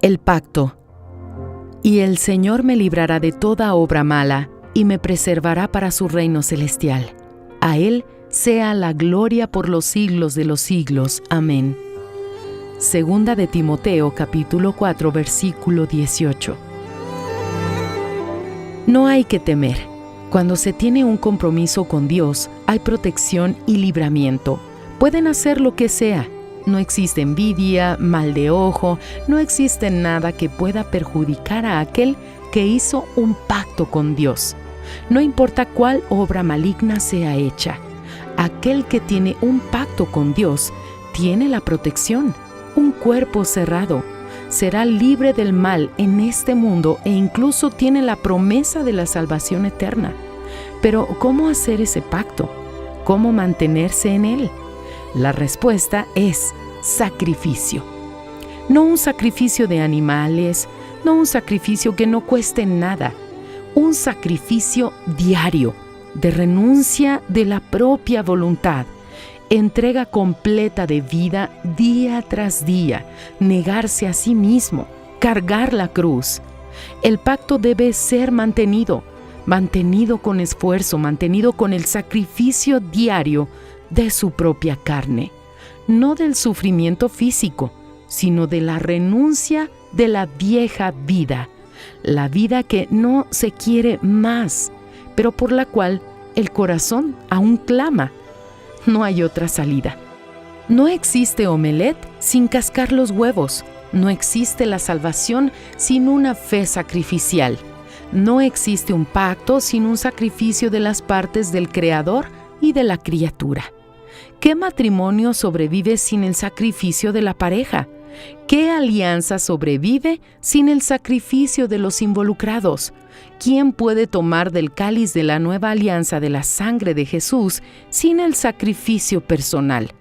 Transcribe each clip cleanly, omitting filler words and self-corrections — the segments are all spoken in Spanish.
El pacto. Y el Señor me librará de toda obra mala y me preservará para su reino celestial. A Él sea la gloria por los siglos de los siglos. Amén. Segunda de Timoteo, capítulo 4, versículo 18. No hay que temer. Cuando se tiene un compromiso con Dios, hay protección y libramiento. Pueden hacer lo que sea. No existe envidia, mal de ojo, no existe nada que pueda perjudicar a aquel que hizo un pacto con Dios. No importa cuál obra maligna sea hecha. Aquel que tiene un pacto con Dios tiene la protección, un cuerpo cerrado. Será libre del mal en este mundo e incluso tiene la promesa de la salvación eterna. Pero, ¿cómo hacer ese pacto? ¿Cómo mantenerse en él? La respuesta es sacrificio. No un sacrificio de animales, no un sacrificio que no cueste nada. Un sacrificio diario, de renuncia de la propia voluntad. Entrega completa de vida día tras día, negarse a sí mismo, cargar la cruz. El pacto debe ser mantenido con esfuerzo, mantenido con el sacrificio diario de su propia carne, no del sufrimiento físico, sino de la renuncia de la vieja vida, la vida que no se quiere más, pero por la cual el corazón aún clama. No hay otra salida. No existe omelette sin cascar los huevos. No existe la salvación sin una fe sacrificial. No existe un pacto sin un sacrificio de las partes del Creador y de la criatura. ¿Qué matrimonio sobrevive sin el sacrificio de la pareja? ¿Qué alianza sobrevive sin el sacrificio de los involucrados? ¿Quién puede tomar del cáliz de la nueva alianza de la sangre de Jesús sin el sacrificio personal?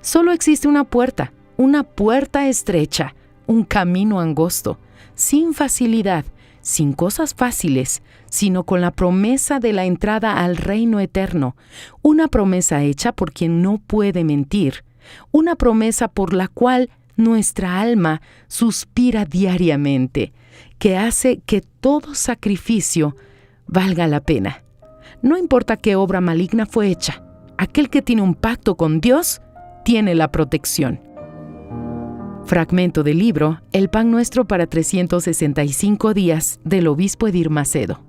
Solo existe una puerta estrecha, un camino angosto, sin facilidad, sin cosas fáciles, sino con la promesa de la entrada al reino eterno, una promesa hecha por quien no puede mentir, una promesa por la cual nuestra alma suspira diariamente, que hace que todo sacrificio valga la pena. No importa qué obra maligna fue hecha, aquel que tiene un pacto con Dios tiene la protección. Fragmento del libro El pan nuestro para 365 días del obispo Edir Macedo.